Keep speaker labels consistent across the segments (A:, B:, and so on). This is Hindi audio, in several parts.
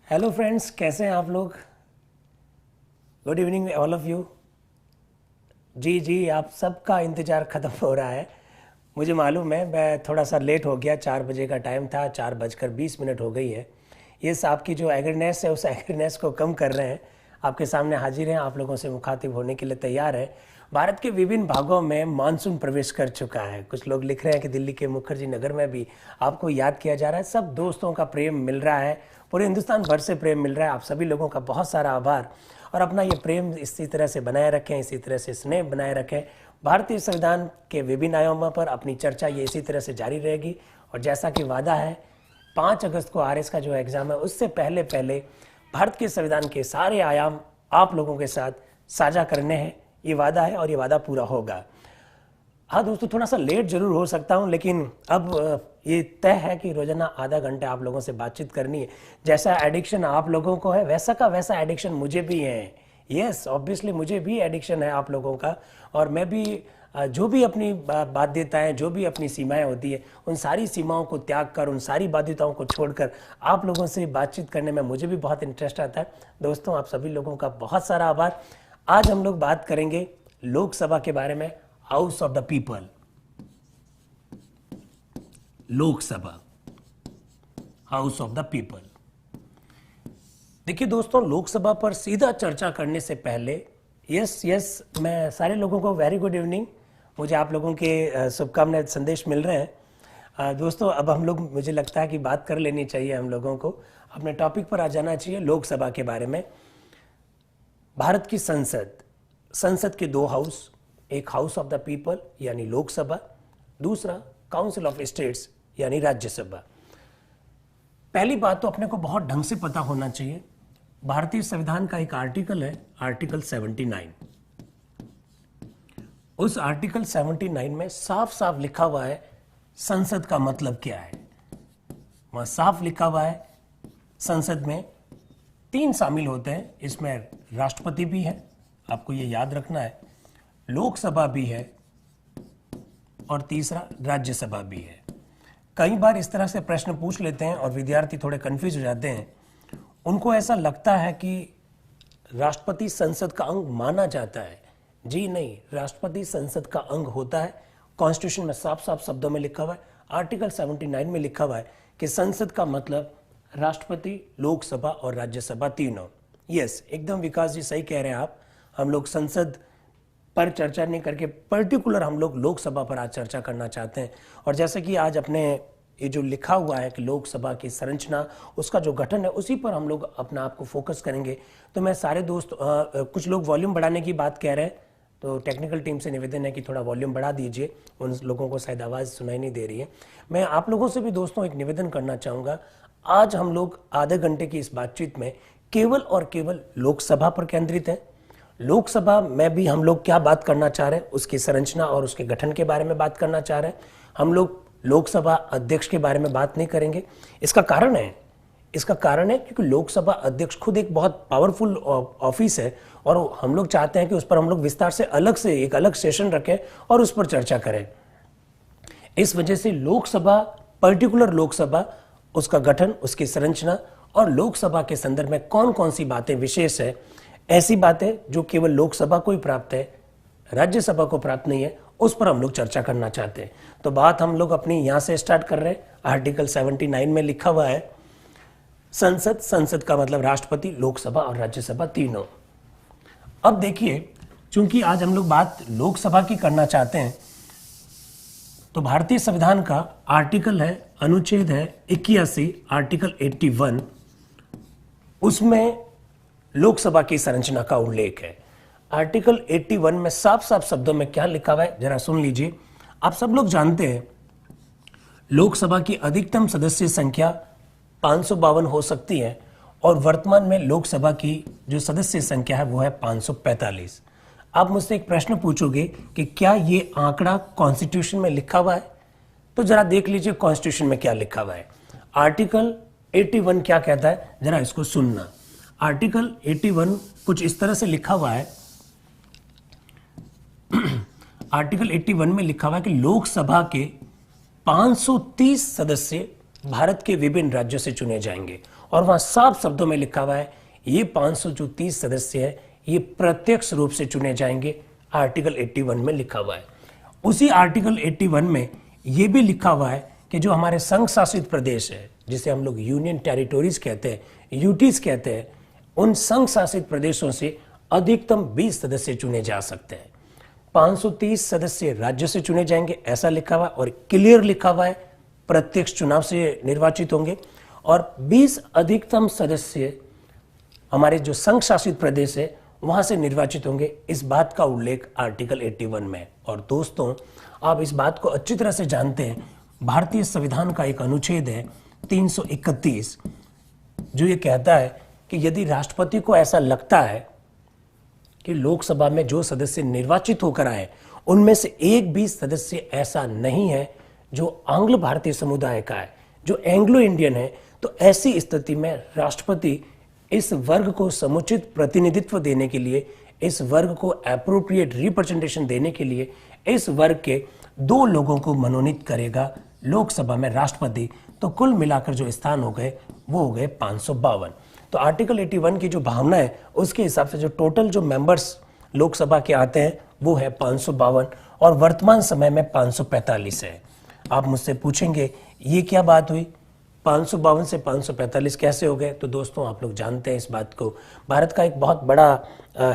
A: हेलो फ्रेंड्स, कैसे हैं आप लोग। Good evening all of you. जी, आप सबका इंतज़ार ख़त्म हो रहा है। मुझे मालूम है, मैं थोड़ा सा लेट हो गया। 4 बजे का टाइम था, 4:20 हो गई है। ये आपकी जो एगरनेस है, उस एगरनेस को कम कर रहे हैं। आपके सामने हाजिर हैं, आप लोगों से मुखातिब होने के लिए तैयार है। भारत के विभिन्न भागों में मानसून प्रवेश कर चुका है। कुछ लोग लिख रहे हैं कि दिल्ली के मुखर्जी नगर में भी आपको याद किया जा रहा है। सब दोस्तों का प्रेम मिल रहा है, पूरे हिंदुस्तान भर से प्रेम मिल रहा है। आप सभी लोगों का बहुत सारा आभार। और अपना ये प्रेम इसी तरह से बनाए रखें, इसी तरह से स्नेह बनाए रखें। भारतीय संविधान के विभिन्न आयामों पर अपनी चर्चा ये इसी तरह से जारी रहेगी। और जैसा कि वादा है, 5 अगस्त को आरएस का जो एग्ज़ाम है, उससे पहले पहले भारत के संविधान के सारे आयाम आप लोगों के साथ साझा करने हैं। ये वादा है और ये वादा पूरा होगा। हाँ दोस्तों, थोड़ा सा लेट जरूर हो सकता हूँ, लेकिन अब ये तय है कि रोजाना आधा घंटा आप लोगों से बातचीत करनी है। जैसा एडिक्शन आप लोगों को है, वैसा का वैसा एडिक्शन मुझे भी है। यस, ऑब्वियसली मुझे भी एडिक्शन है आप लोगों का। और मैं भी जो भी अपनी बाध्यताएं, जो भी अपनी सीमाएं होती है, उन सारी सीमाओं को त्याग कर, उन सारी बाध्यताओं को छोड़कर आप लोगों से बातचीत करने में मुझे भी बहुत इंटरेस्ट आता है। दोस्तों, आप सभी लोगों का बहुत सारा आभार। आज हम लोग बात करेंगे लोकसभा के बारे में, house of the people, Lok Sabha, house of the people. देखिए दोस्तों, लोकसभा पर सीधा चर्चा करने से पहले यस मैं सारे लोगों को वेरी गुड इवनिंग। मुझे आप लोगों के शुभकामनाएं संदेश मिल रहे हैं। दोस्तों, अब हम लोग, मुझे लगता है कि बात कर लेनी चाहिए। हम लोगों को अपने टॉपिक पर आ जाना चाहिए, लोकसभा के बारे में। भारत की संसद के 2 हाउस, एक हाउस ऑफ द पीपल यानी लोकसभा, दूसरा काउंसिल ऑफ स्टेट्स यानी राज्यसभा। पहली बात तो अपने को बहुत ढंग से पता होना चाहिए, भारतीय संविधान का एक आर्टिकल है, आर्टिकल 79। उस आर्टिकल 79 में साफ साफ लिखा हुआ है संसद का मतलब क्या है। वहां साफ लिखा हुआ है संसद में 3 शामिल होते हैं। इसमें राष्ट्रपति भी है, आपको ये याद रखना है, लोकसभा भी है, और तीसरा राज्यसभा भी है। कई बार इस तरह से प्रश्न पूछ लेते हैं और विद्यार्थी थोड़े कंफ्यूज हो जाते हैं। उनको ऐसा लगता है कि राष्ट्रपति संसद का अंग माना जाता है। जी नहीं, राष्ट्रपति संसद का अंग होता है। कॉन्स्टिट्यूशन में साफ साफ शब्दों में लिखा हुआ है, आर्टिकल 79 में लिखा हुआ है कि संसद का मतलब राष्ट्रपति, लोकसभा और राज्यसभा तीनों। यस, एकदम विकास जी सही कह रहे हैं आप। हम लोग संसद पर चर्चा नहीं करके पर्टिकुलर हम लोग लोकसभा पर आज चर्चा करना चाहते हैं। और जैसे कि आज अपने ये जो लिखा हुआ है कि लोकसभा की संरचना, उसका जो गठन है, उसी पर हम लोग अपना आप को फोकस करेंगे। तो मैं सारे दोस्त, कुछ लोग वॉल्यूम बढ़ाने की बात कह रहे हैं, तो टेक्निकल टीम से निवेदन है कि थोड़ा वॉल्यूम बढ़ा दीजिए। उन लोगों को शायद आवाज़ सुनाई नहीं दे रही है। मैं आप लोगों से भी दोस्तों एक निवेदन करना चाहूँगा। आज हम लोग आधे घंटे की इस बातचीत में केवल और केवल लोकसभा पर केंद्रित है। लोकसभा में भी हम लोग क्या बात करना चाह रहे हैं, उसकी संरचना और उसके गठन के बारे में बात करना चाह रहे हैं। हम लोग लोकसभा अध्यक्ष के बारे में बात नहीं करेंगे। इसका कारण है क्योंकि लोकसभा अध्यक्ष खुद एक बहुत पावरफुल ऑफिस है, और हम लोग चाहते हैं कि उस पर हम लोग विस्तार से एक अलग सेशन रखें और उस पर चर्चा करें। इस वजह से लोकसभा, पर्टिकुलर लोकसभा, उसका गठन, उसकी संरचना और लोकसभा के संदर्भ में कौन कौन सी बातें विशेष है, ऐसी बातें जो केवल लोकसभा को ही प्राप्त है, राज्यसभा को प्राप्त नहीं है, उस पर हम लोग चर्चा करना चाहते हैं। तो बात हम लोग अपनी यहां से स्टार्ट कर रहे हैं। आर्टिकल 79 में लिखा हुआ है संसद का मतलब राष्ट्रपति, लोकसभा और राज्यसभा तीनों। अब देखिए, चूंकि आज हम लोग बात लोकसभा की करना चाहते हैं, तो भारतीय संविधान का आर्टिकल है, अनुच्छेद है 81, आर्टिकल 81, उसमें लोकसभा की संरचना का उल्लेख है। आर्टिकल 81 में साफ साफ शब्दों में क्या लिखा हुआ है, जरा सुन लीजिए। आप सब लोग जानते हैं लोकसभा की अधिकतम सदस्य संख्या 552 हो सकती है, और वर्तमान में लोकसभा की जो सदस्य संख्या है वो है 545। आप मुझसे एक प्रश्न पूछोगे कि क्या ये आंकड़ा कॉन्स्टिट्यूशन में लिखा हुआ है, तो जरा देख लीजिए कॉन्स्टिट्यूशन में क्या लिखा हुआ है। आर्टिकल 81 क्या कहता है, जरा इसको सुनना। आर्टिकल 81 कुछ इस तरह से लिखा हुआ है। आर्टिकल 81 में लिखा हुआ है कि लोकसभा के 530 सदस्य भारत के विभिन्न राज्यों से चुने जाएंगे, और वहां साफ शब्दों में लिखा हुआ है ये 530 सदस्य है ये प्रत्यक्ष रूप से चुने जाएंगे। आर्टिकल 81 में लिखा हुआ है। उसी आर्टिकल 81 में यह भी लिखा हुआ है कि जो हमारे संघ शासित प्रदेश है, जिसे हम लोग यूनियन टेरिटोरीज कहते हैं, यूटीज कहते हैं, उन संघ शासित प्रदेशों से अधिकतम 20 सदस्य चुने जा सकते हैं। 530 सदस्य राज्य से चुने जाएंगे ऐसा लिखा हुआ और क्लियर लिखा हुआ है प्रत्यक्ष चुनाव से निर्वाचित होंगे, और 20 अधिकतम सदस्य हमारे जो संघ शासित प्रदेश है वहां से निर्वाचित होंगे। इस बात का उल्लेख आर्टिकल 81 में। और दोस्तों, आप इस बात को अच्छी तरह से जानते हैं, भारतीय संविधान का एक अनुच्छेद है 331, जो ये कहता है कि यदि राष्ट्रपति को ऐसा लगता है कि लोकसभा में जो सदस्य निर्वाचित होकर आए उनमें से एक भी सदस्य ऐसा नहीं है जो आंग्ल भारतीय समुदाय का है, जो एंग्लो इंडियन है, तो ऐसी स्थिति में राष्ट्रपति इस वर्ग को समुचित प्रतिनिधित्व देने के लिए, इस वर्ग को एप्रोप्रिएट रिप्रेजेंटेशन देने के लिए इस वर्ग के 2 लोगों को मनोनीत करेगा लोकसभा में राष्ट्रपति। तो कुल मिलाकर जो स्थान हो गए वो हो गए 552। तो आर्टिकल 81 की जो भावना है उसके हिसाब से जो टोटल जो मेंबर्स लोकसभा के आते हैं वो है 552 और वर्तमान समय में 545 है। आप मुझसे पूछेंगे ये क्या बात हुई, 552 से 545 कैसे हो गए? तो दोस्तों, आप लोग जानते हैं इस बात को, भारत का एक बहुत बड़ा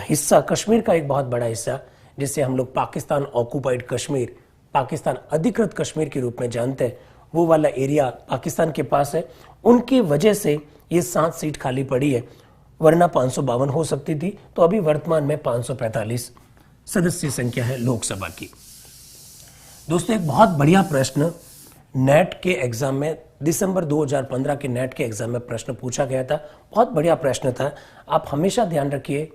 A: हिस्सा, कश्मीर का एक बहुत बड़ा हिस्सा, जिसे हम लोग पाकिस्तान ऑक्युपाइड कश्मीर, पाकिस्तान अधिकृत कश्मीर के रूप में जानते हैं, वो वाला एरिया पाकिस्तान के पास है। उनकी वजह से ये 7 सीट खाली पड़ी है, वरना 552 हो सकती थी। तो अभी वर्तमान में 545 सदस्य संख्या है लोकसभा की। दोस्तों, एक बहुत बढ़िया प्रश्न नेट के एग्जाम में, दिसंबर 2015 के नेट के एग्जाम में प्रश्न पूछा गया था। बहुत बढ़िया प्रश्न था। आप हमेशा ध्यान रखिए,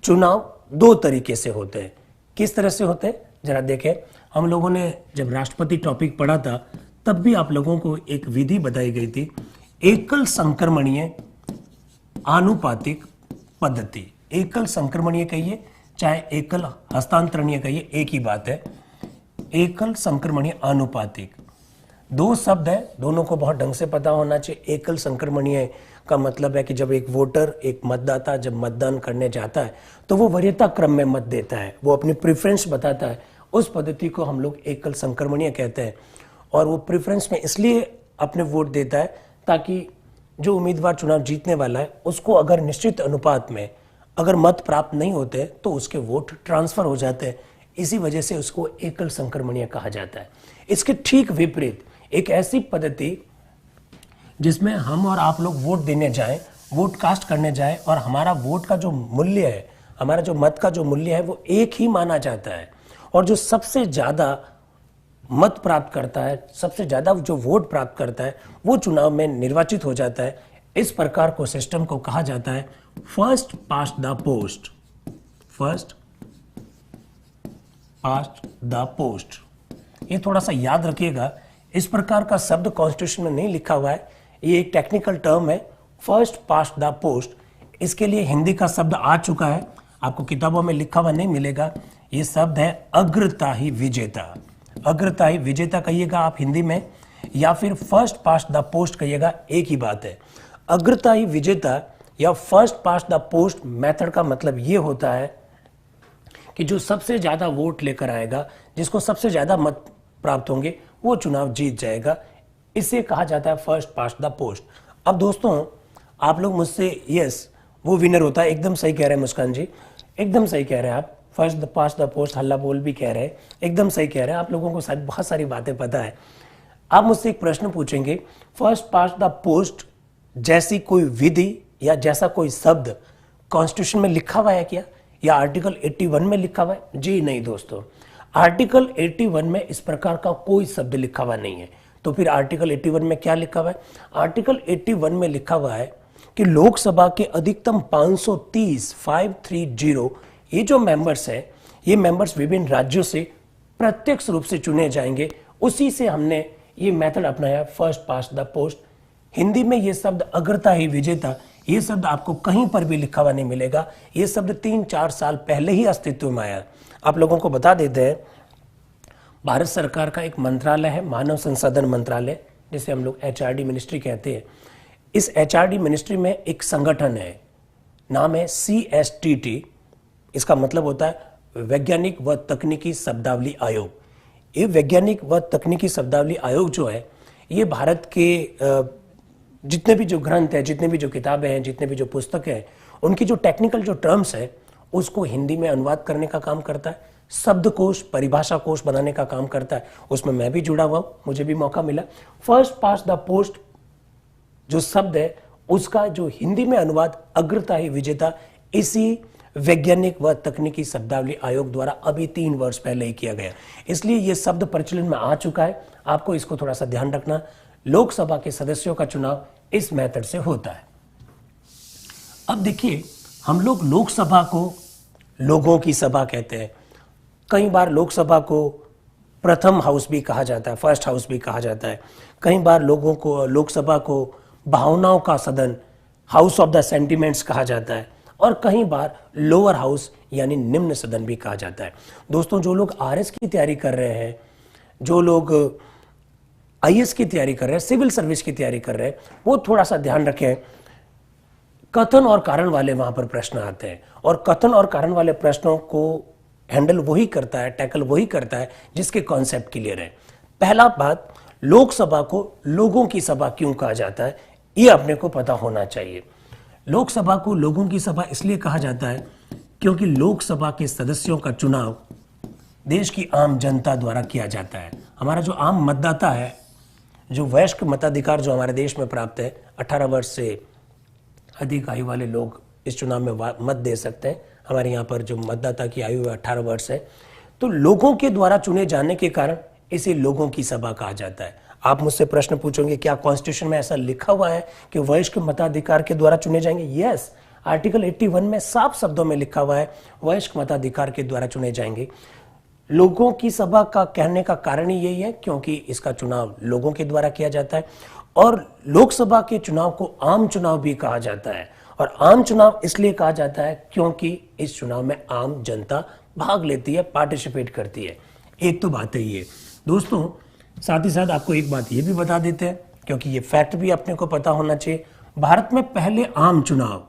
A: चुनाव 2 तरीके से होते हैं। किस तरह से होते हैं जरा देखें। हम लोगों ने जब राष्ट्रपति टॉपिक पढ़ा था तब भी आप लोगों को एक विधि बताई गई थी, एकल संक्रमणीय आनुपातिक पद्धति। एकल संक्रमणीय कहिए चाहे एकल हस्तांतरणीय कहिए, एक ही बात है। एकल संक्रमणीय आनुपातिक 2 शब्द है, दोनों को बहुत ढंग से पता होना चाहिए। एकल संक्रमणीय का मतलब है कि जब एक वोटर, एक मतदाता जब मतदान करने जाता है तो वो वरीयता क्रम में मत देता है, वो अपनी प्रेफरेंस बताता है। उस पद्धति को हम लोग एकल संक्रमणीय कहते हैं। और वो प्रेफरेंस में इसलिए अपने वोट देता है ताकि जो उम्मीदवार चुनाव जीतने वाला है उसको अगर निश्चित अनुपात में अगर मत प्राप्त नहीं होते तो उसके वोट ट्रांसफर हो जाते हैं। इसी वजह से उसको एकल संक्रमणीय कहा जाता है। इसके ठीक विपरीत एक ऐसी पद्धति जिसमें हम और आप लोग वोट देने जाएं, वोट कास्ट करने जाएं और हमारा वोट का जो मूल्य है, हमारा जो मत का जो मूल्य है वो एक ही माना जाता है, और जो सबसे ज्यादा मत प्राप्त करता है, सबसे ज्यादा जो वोट प्राप्त करता है वो चुनाव में निर्वाचित हो जाता है। इस प्रकार को सिस्टम को कहा जाता है first past the post. First past the post, ये थोड़ा सा याद रखिएगा। इस प्रकार का शब्द कॉन्स्टिट्यूशन में नहीं लिखा हुआ है, ये एक टेक्निकल टर्म है, फर्स्ट पास्ट द पोस्ट। इसके लिए हिंदी का शब्द आ चुका है, आपको किताबों में लिखा हुआ नहीं मिलेगा। ये शब्द है अग्रताही विजेता। अग्रताही विजेता कहिएगा आप हिंदी में, या फिर फर्स्ट पास्ट द पोस्ट कहिएगा, एक ही बात है। अग्रताही विजेता या first past the post method का मतलब ये होता है कि जो सबसे ज्यादा वोट लेकर आएगा, जिसको सबसे ज्यादा मत प्राप्त होंगे, वो चुनाव जीत जाएगा। इसे कहा जाता है फर्स्ट पास्ट द पोस्ट। अब दोस्तों, आप लोग मुझसे यस वो विनर होता है, एकदम सही कह रहे हैं मुस्कान जी, एकदम सही कह रहे हैं आप। फर्स्ट पास्ट द पोस्ट हल्ला बोल भी कह रहे हैं, एकदम सही कह रहे हैं। आप लोगों को बहुत सारी बातें पता है। आप मुझसे एक प्रश्न पूछेंगे, फर्स्ट पास्ट द पोस्ट जैसी कोई विधि या जैसा कोई शब्द कॉन्स्टिट्यूशन में लिखा हुआ है क्या, या आर्टिकल 81 में लिखा हुआ है? जी नहीं दोस्तों, आर्टिकल 81 में इस प्रकार का कोई शब्द लिखा हुआ नहीं है। तो फिर आर्टिकल 81 में क्या लिखा हुआ है? आर्टिकल 81 में लिखा हुआ है कि लोकसभा के अधिकतम 530 ये जो मेंबर्स है, ये मेंबर्स विभिन्न राज्यों से प्रत्यक्ष रूप से चुने जाएंगे। उसी से हमने ये मेथड अपनाया, first past the post. Hindi में ये शब्द अग्रताही विजेता, ये शब्द आपको कहीं पर भी लिखा हुआ नहीं मिलेगा। ये शब्द 3-4 साल पहले ही अस्तित्व में आया। आप लोगों को बता देते हैं, भारत सरकार का एक मंत्रालय है, मानव संसाधन मंत्रालय, जिसे हम लोग HRD मिनिस्ट्री कहते हैं। इस एचआरडी मिनिस्ट्री में एक संगठन है, नाम है CSTT। इसका मतलब होता है वैज्ञानिक व तकनीकी शब्दावली आयोग। ये वैज्ञानिक व तकनीकी शब्दावली आयोग जो है, ये भारत के जितने भी जो ग्रंथ है, जितने भी जो किताबें हैं, जितने भी जो पुस्तकें हैं, उनकी जो टेक्निकल जो टर्म्स है उसको हिंदी में अनुवाद करने का काम करता है, शब्दकोश परिभाषा कोश बनाने का काम करता है। उसमें मैं भी जुड़ा हुआ हूं, मुझे भी मौका मिला। फर्स्ट पास्ट द पोस्ट जो शब्द है उसका जो हिंदी में अनुवाद अग्रता ही विजेता इसी वैज्ञानिक व तकनीकी शब्दावली आयोग द्वारा अभी 3 वर्ष पहले ही किया गया, इसलिए यह शब्द प्रचलन में आ चुका है। आपको इसको थोड़ा सा ध्यान रखना। लोकसभा के सदस्यों का चुनाव इस मेथड से होता है। अब देखिए, हम लोग लोकसभा को लोगों की सभा कहते हैं। कई बार लोकसभा को प्रथम हाउस भी कहा जाता है, फर्स्ट हाउस भी कहा जाता है। कई बार लोकसभा को भावनाओं का सदन, हाउस ऑफ द सेंटिमेंट्स कहा जाता है, और कई बार लोअर हाउस यानी निम्न सदन भी कहा जाता है। दोस्तों, जो लोग RS की तैयारी कर रहे हैं, जो लोग IAS की तैयारी कर रहे हैं, सिविल सर्विस की तैयारी कर रहे हैं, वो थोड़ा सा ध्यान रखें। कथन और कारण वाले वहां पर प्रश्न आते हैं, और कथन और कारण वाले प्रश्नों को हैंडल वही करता है, टैकल वही करता है जिसके कॉन्सेप्ट क्लियर है। पहला बात, लोकसभा को लोगों की सभा क्यों कहा जाता है, ये अपने को पता होना चाहिए। लोकसभा को लोगों की सभा इसलिए कहा जाता है क्योंकि लोकसभा के सदस्यों का चुनाव देश की आम जनता द्वारा किया जाता है। हमारा जो आम मतदाता है, जो वयस्क मताधिकार जो हमारे देश में प्राप्त है, 18 वर्ष से अधिक आयु वाले लोग इस चुनाव में मत दे सकते हैं। हमारे यहाँ पर जो मतदाता की आयु 18 वर्ष है, तो लोगों के द्वारा चुने जाने के कारण इसे लोगों की सभा कहा जाता है। आप मुझसे प्रश्न पूछोगे, क्या कॉन्स्टिट्यूशन में ऐसा लिखा हुआ है कि वयस्क मताधिकार के द्वारा चुने जाएंगे? यस, आर्टिकल 81 में साफ शब्दों में लिखा हुआ है, वयस्क मताधिकार के द्वारा चुने जाएंगे। लोगों की सभा का कहने का कारण ही यही है क्योंकि इसका चुनाव लोगों के द्वारा किया जाता है, और लोकसभा के चुनाव को आम चुनाव भी कहा जाता है। और आम चुनाव इसलिए कहा जाता है क्योंकि इस चुनाव में आम जनता भाग लेती है, पार्टिसिपेट करती है। एक तो बात है ये। दोस्तों, साथ ही साथ आपको एक बात ये भी बता देते हैं, क्योंकि ये फैक्ट भी अपने को पता होना चाहिए। भारत में पहले आम चुनाव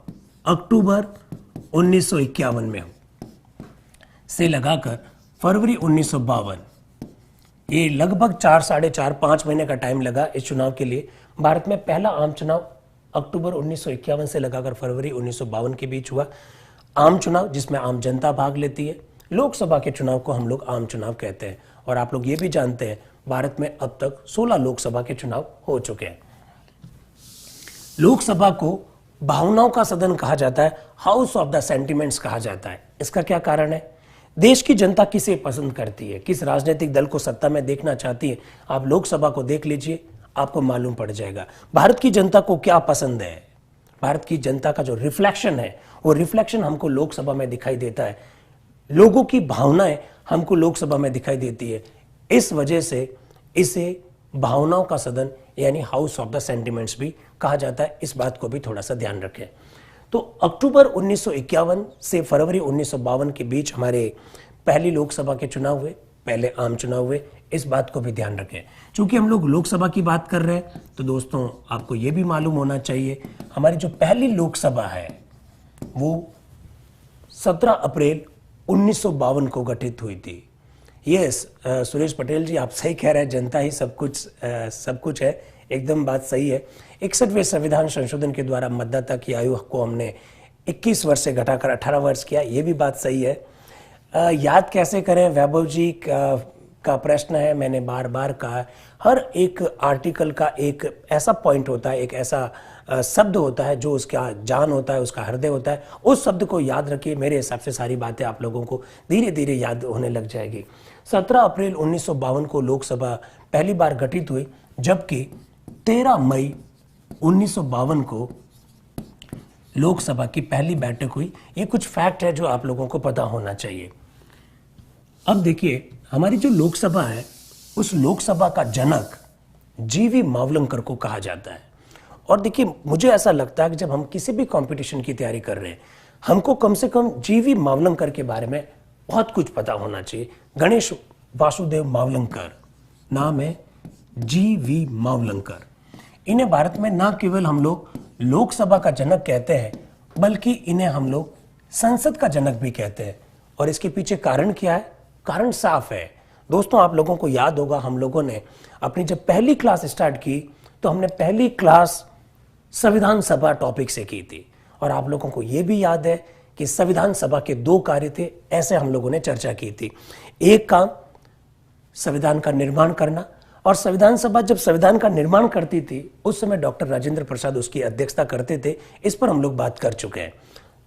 A: अक्टूबर 1951 में से लगाकर फरवरी 1952, ये लगभग 4-4.5 महीने का टाइम लगा इस चुनाव के लिए। भारत में पहला आम चुनाव अक्टूबर 1951 से लगाकर फरवरी 1952 के बीच हुआ। आम चुनाव जिसमें आम जनता भाग लेती है। लोकसभा के चुनाव को हम लोग आम चुनाव कहते हैं। और आप लोग ये भी जानते हैं, भारत में अब तक 16 लोकसभा के चुनाव हो चुके हैं। लोकसभा को भावनाओं का सदन कहा जाता है, हाउस ऑफ द सेंटिमेंट्स कहा जाता है। इसका क्या कारण है? देश की जनता किसे पसंद करती है, किस राजनीतिक दल को सत्ता में देखना चाहती है, आप लोकसभा को देख लीजिए, आपको मालूम पड़ जाएगा भारत की जनता को क्या पसंद है। भारत की जनता का जो रिफ्लेक्शन है, वो रिफ्लेक्शन हमको लोकसभा में दिखाई देता है। लोगों की भावनाएं हमको लोकसभा में दिखाई देती है। इस वजह से इसे भावनाओं का सदन यानी हाउस ऑफ द सेंटिमेंट्स भी कहा जाता है। इस बात को भी थोड़ा सा ध्यान रखें। तो अक्टूबर 1951 से फरवरी 1952 के बीच हमारे पहली लोकसभा के चुनाव हुए, पहले आम चुनाव हुए। इस बात को भी ध्यान रखें। चूंकि हम लोग लोकसभा की बात कर रहे हैं, तो दोस्तों आपको यह भी मालूम होना चाहिए, हमारी जो पहली लोकसभा है वो 17 अप्रैल 1952 को गठित हुई थी। यस, सुरेश पटेल जी, आप सही कह रहे हैं, जनता ही सब कुछ है, एकदम बात सही है। 61वें संविधान संशोधन के द्वारा मतदाता की आयु को हमने 21 वर्ष से घटाकर 18 वर्ष किया, ये भी बात सही है। याद कैसे करें, वैभव जी का प्रश्न है। मैंने बार बार कहा, हर एक आर्टिकल का एक ऐसा पॉइंट होता है, एक ऐसा शब्द होता है जो उसका जान होता है, उसका हृदय होता है। उस शब्द को याद रखिए। मेरे हिसाब से सारी बातें आप लोगों को धीरे धीरे याद होने लग जाएगी। 17 अप्रैल 1952 को लोकसभा पहली बार गठित हुई, जबकि 13 मई 1952 को लोकसभा की पहली बैठक हुई। ये कुछ फैक्ट है जो आप लोगों को पता होना चाहिए। अब देखिए, हमारी जो लोकसभा है, उस लोकसभा का जनक जीवी मावलंकर को कहा जाता है। और देखिए, मुझे ऐसा लगता है कि जब हम किसी भी कंपटीशन की तैयारी कर रहे हैं, हमको कम से कम जीवी मावलंकर के बारे में बहुत कुछ पता होना चाहिए। गणेश वासुदेव मावलंकर नाम है, जीवी मावलंकर। इन्हें भारत में ना केवल हम लोग लोकसभा का जनक कहते हैं, बल्कि इन्हें हम लोग संसद का जनक भी कहते हैं। और इसके पीछे कारण क्या है? कारण साफ है दोस्तों। आप लोगों को याद होगा, हम लोगों ने अपनी जब पहली क्लास स्टार्ट की तो हमने पहली क्लास संविधान सभा टॉपिक से की थी। और आप लोगों को यह भी याद है कि संविधान सभा के 2 कार्य थे, ऐसे हम लोगों ने चर्चा की थी। एक काम संविधान का निर्माण करना, और संविधान सभा जब संविधान का निर्माण करती थी उस समय डॉक्टर राजेंद्र प्रसाद उसकी अध्यक्षता करते थे। इस पर हम लोग बात कर चुके हैं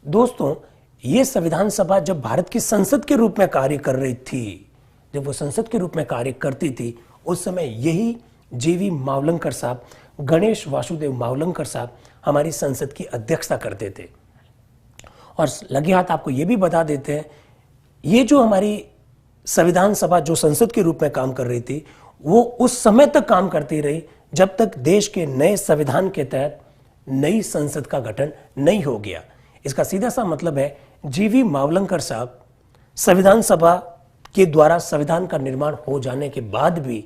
A: दोस्तों। ये संविधान सभा जब भारत की संसद के रूप में कार्य कर रही थी, जब वो संसद के रूप में कार्य करती थी, उस समय यही जीवी मावलंकर साहब, गणेश वासुदेव मावलंकर साहब हमारी संसद की अध्यक्षता करते थे। और लगे हाथ आपको ये भी बता देते हैं, ये जो हमारी संविधान सभा जो संसद के रूप में काम कर रही थी, वो उस समय तक काम करती रही जब तक देश के नए संविधान के तहत नई संसद का गठन नहीं हो गया। इसका सीधा सा मतलब है, जीवी मावलंकर साहब संविधान सभा के द्वारा संविधान का निर्माण हो जाने के बाद भी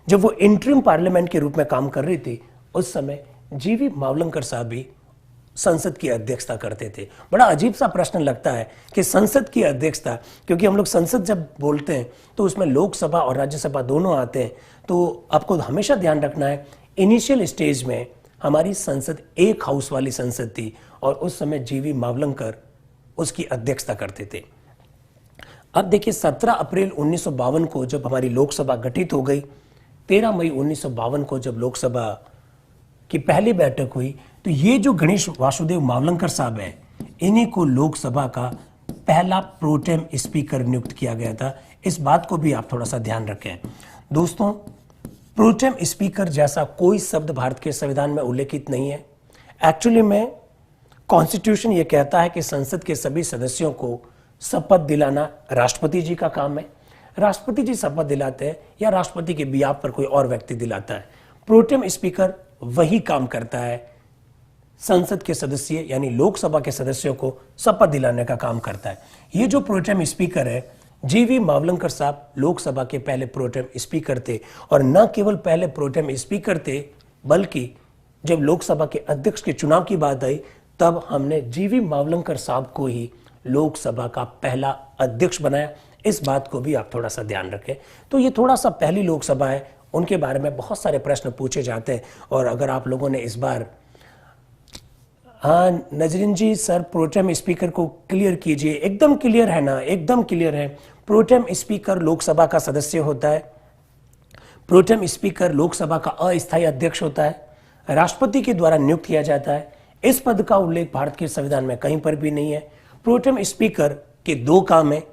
A: जब वो इंटरिम पार्लियामेंट के रूप में काम कर रही थी, उस समय जीवी मावलंकर साहब भी संसद की अध्यक्षता करते थे। बड़ा अजीब सा प्रश्न लगता है कि संसद की अध्यक्षता, क्योंकि हम लोग संसद जब बोलते हैं तो उसमें लोकसभा और राज्यसभा दोनों आते हैं। तो आपको हमेशा ध्यान रखना है, इनिशियल स्टेज में हमारी संसद एक हाउस वाली संसद थी और उस समय जीवी मावलंकर उसकी अध्यक्षता करते थे। अब देखिए, 17 अप्रैल 1952 को जब हमारी लोकसभा गठित हो गई, 13 मई 1952 को जब लोकसभा की पहली बैठक हुई, तो ये जो गणेश वासुदेव मावलंकर साहब हैं, इन्हीं को लोकसभा का पहला प्रोटेम स्पीकर नियुक्त किया गया था। इस बात को भी आप थोड़ा सा ध्यान रखें दोस्तों। प्रोटेम स्पीकर जैसा कोई शब्द भारत के संविधान में उल्लेखित नहीं है। एक्चुअली में कॉन्स्टिट्यूशन ये कहता है कि संसद के सभी सदस्यों को शपथ दिलाना राष्ट्रपति जी का काम है। राष्ट्रपति जी शपथ दिलाते हैं या राष्ट्रपति के बियाप पर कोई और व्यक्ति दिलाता है। प्रोटेम स्पीकर वही काम करता है, संसद के सदस्य यानी लोकसभा के सदस्यों को शपथ दिलाने का काम करता है। ये जो प्रोटेम स्पीकर है, जीवी मावलंकर साहब लोकसभा के पहले प्रोटेम स्पीकर थे। और न केवल पहले प्रोटेम स्पीकर थे, बल्कि जब लोकसभा के अध्यक्ष के चुनाव की बात आई, तब हमने जीवी मावलंकर साहब को ही लोकसभा का पहला अध्यक्ष बनाया। इस बात को भी आप थोड़ा सा ध्यान रखें। तो ये थोड़ा सा पहली लोकसभा है, उनके बारे में बहुत सारे प्रश्न पूछे जाते हैं। और अगर आप लोगों ने इस बार, हाँ नजरीन जी सर, प्रोटेम स्पीकर को क्लियर कीजिए। एकदम क्लियर है ना? एकदम क्लियर है। प्रोटेम स्पीकर लोकसभा का सदस्य होता है। प्रोटेम स्पीकर लोकसभा का अस्थायी अध्यक्ष होता है, राष्ट्रपति के द्वारा नियुक्त किया जाता है। इस पद का उल्लेख भारत के संविधान में कहीं पर भी नहीं है। प्रोटेम स्पीकर के 2 काम है,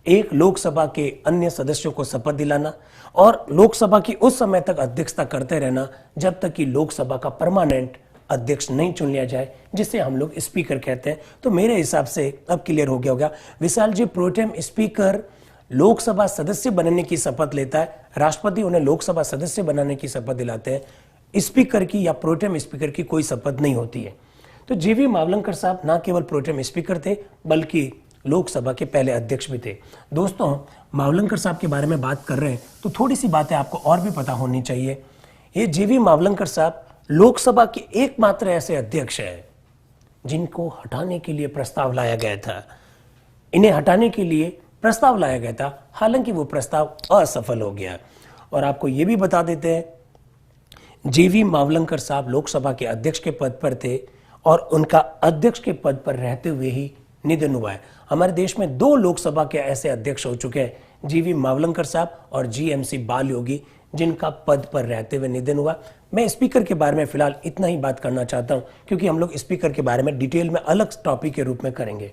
A: एक लोकसभा के अन्य सदस्यों को शपथ दिलाना और लोकसभा की उस समय तक अध्यक्षता करते रहना जब तक कि लोकसभा का परमानेंट अध्यक्ष नहीं चुन लिया जाए, जिसे हम लोग स्पीकर कहते हैं। तो मेरे हिसाब से अब क्लियर हो गया होगा। विशाल जी, प्रोटेम स्पीकर लोकसभा सदस्य बनने की शपथ लेता है, राष्ट्रपति उन्हें लोकसभा सदस्य बनाने की शपथ दिलाते हैं। स्पीकर की या प्रोटेम स्पीकर की कोई शपथ नहीं होती है। तो जीवी मावलंकर साहब न केवल प्रोटेम स्पीकर थे, बल्कि लोकसभा के पहले अध्यक्ष भी थे। दोस्तों, मावलंकर साहब के बारे में बात कर रहे हैं तो थोड़ी सी बातें आपको और भी पता होनी चाहिए। ये जीवी मावलंकर साहब लोकसभा के एकमात्र ऐसे अध्यक्ष हैं जिनको हटाने के लिए प्रस्ताव लाया गया था। इन्हें हटाने के लिए प्रस्ताव लाया गया था, हालांकि वो प्रस्ताव असफल हो गया। और आपको ये भी बता देते हैं, जीवी मावलंकर साहब लोकसभा के अध्यक्ष के पद पर थे और उनका अध्यक्ष के पद पर रहते हुए ही निधन हुआ है। हमारे देश में 2 लोकसभा के ऐसे अध्यक्ष हो चुके हैं, जीवी मावलंकर साहब और जीएमसी बाल योगी, जिनका पद पर रहते हुए निधन हुआ। मैं स्पीकर के बारे में फिलहाल इतना ही बात करना चाहता हूं, क्योंकि हम लोग स्पीकर के बारे में डिटेल में अलग टॉपिक के रूप में करेंगे।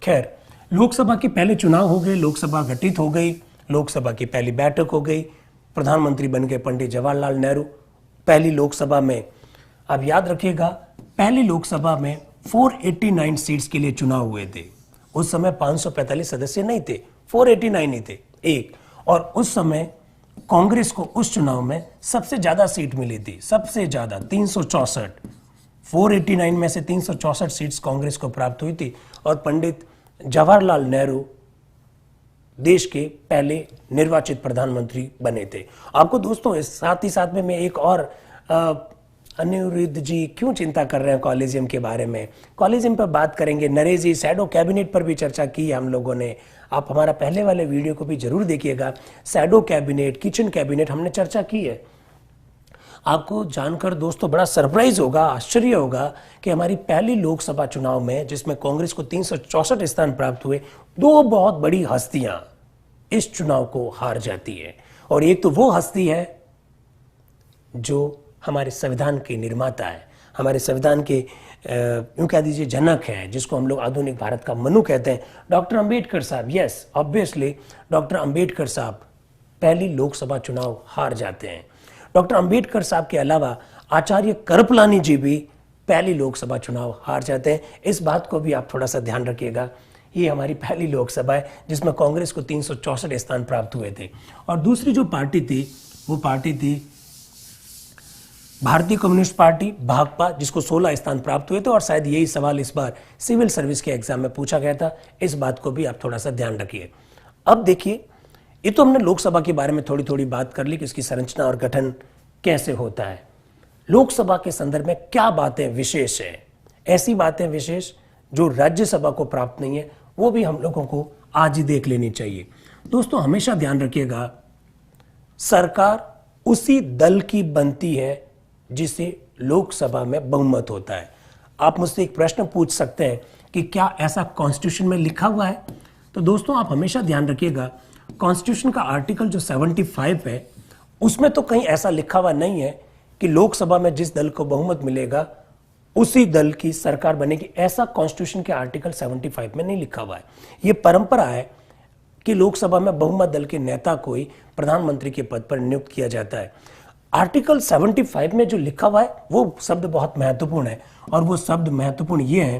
A: खैर, लोकसभा के पहले चुनाव हो गए, लोकसभा गठित हो गई, लोकसभा की पहली बैठक हो गई, प्रधानमंत्री बन गए पंडित जवाहरलाल नेहरू। पहली लोकसभा में, अब याद रखिएगा, पहली लोकसभा में 489 सीट्स के लिए चुनाव हुए थे। उस समय 545 सदस्य नहीं थे, 489 ही थे एक। और उस समय कांग्रेस को उस चुनाव में सबसे ज्यादा सीट मिली थी, सबसे ज्यादा 364। 489 में से 364 सीट्स कांग्रेस को प्राप्त हुई थी और पंडित जवाहरलाल नेहरू देश के पहले निर्वाचित प्रधानमंत्री बने थे। आपको दोस्तों इस साथ ही साथ में मैं एक और अनिरुद्ध जी क्यों चिंता कर रहे हैं कॉलेजियम के बारे में? कॉलेजियम पर बात करेंगे। नरेश जी, शैडो कैबिनेट पर भी चर्चा की है हम लोगों ने। आप हमारा पहले वाले वीडियो को भी जरूर देखिएगा। शैडो कैबिनेट, किचन कैबिनेट हमने चर्चा की है। आपको जानकर दोस्तों बड़ा सरप्राइज होगा, आश्चर्य होगा कि हमारी पहली लोकसभा चुनाव में, जिसमें कांग्रेस को 364 स्थान प्राप्त हुए, 2 बहुत बड़ी हस्तियां इस चुनाव को हार जाती है। और एक तो वो हस्ती है जो हमारे संविधान के निर्माता है, हमारे संविधान के यूं कह दीजिए जनक है, जिसको हम लोग आधुनिक भारत का मनु कहते हैं, डॉक्टर अंबेडकर साहब। यस, ऑब्वियसली डॉक्टर अंबेडकर साहब पहली लोकसभा चुनाव हार जाते हैं। डॉक्टर अंबेडकर साहब के अलावा आचार्य करपलानी जी भी पहली लोकसभा चुनाव हार जाते हैं। इस बात को भी आप थोड़ा सा ध्यान रखिएगा। ये हमारी पहली लोकसभा है जिसमें कांग्रेस को 364 स्थान प्राप्त हुए थे। और दूसरी जो पार्टी थी वो पार्टी थी भारतीय कम्युनिस्ट पार्टी, भाकपा, जिसको 16 स्थान प्राप्त हुए थे। और शायद यही सवाल इस बार सिविल सर्विस के एग्जाम में पूछा गया था। इस बात को भी आप थोड़ा सा ध्यान रखिए। अब देखिए, ये तो हमने लोकसभा के बारे में थोड़ी थोड़ी बात कर ली कि इसकी संरचना और गठन कैसे होता है। लोकसभा के संदर्भ में क्या बातें विशेष है, ऐसी बातें विशेष जो राज्यसभा को प्राप्त नहीं है, वो भी हम लोगों को आज ही देख लेनी चाहिए। दोस्तों हमेशा ध्यान रखिएगा, सरकार उसी दल की बनती है जिसे लोकसभा में बहुमत होता है। आप मुझसे एक प्रश्न पूछ सकते हैं कि क्या ऐसा कॉन्स्टिट्यूशन में लिखा हुआ है? तो दोस्तों आप हमेशा ध्यान रखिएगा, कॉन्स्टिट्यूशन का आर्टिकल जो 75 है उसमें तो कहीं ऐसा लिखा हुआ नहीं है कि लोकसभा में जिस दल को बहुमत मिलेगा उसी दल की सरकार बनेगी। ऐसा कॉन्स्टिट्यूशन के आर्टिकल 75 में नहीं लिखा हुआ है। यह परंपरा है कि लोकसभा में बहुमत दल के नेता को ही प्रधानमंत्री के पद पर नियुक्त किया जाता है। आर्टिकल 75 में जो लिखा हुआ है वो शब्द बहुत महत्वपूर्ण है। और वो शब्द महत्वपूर्ण ये है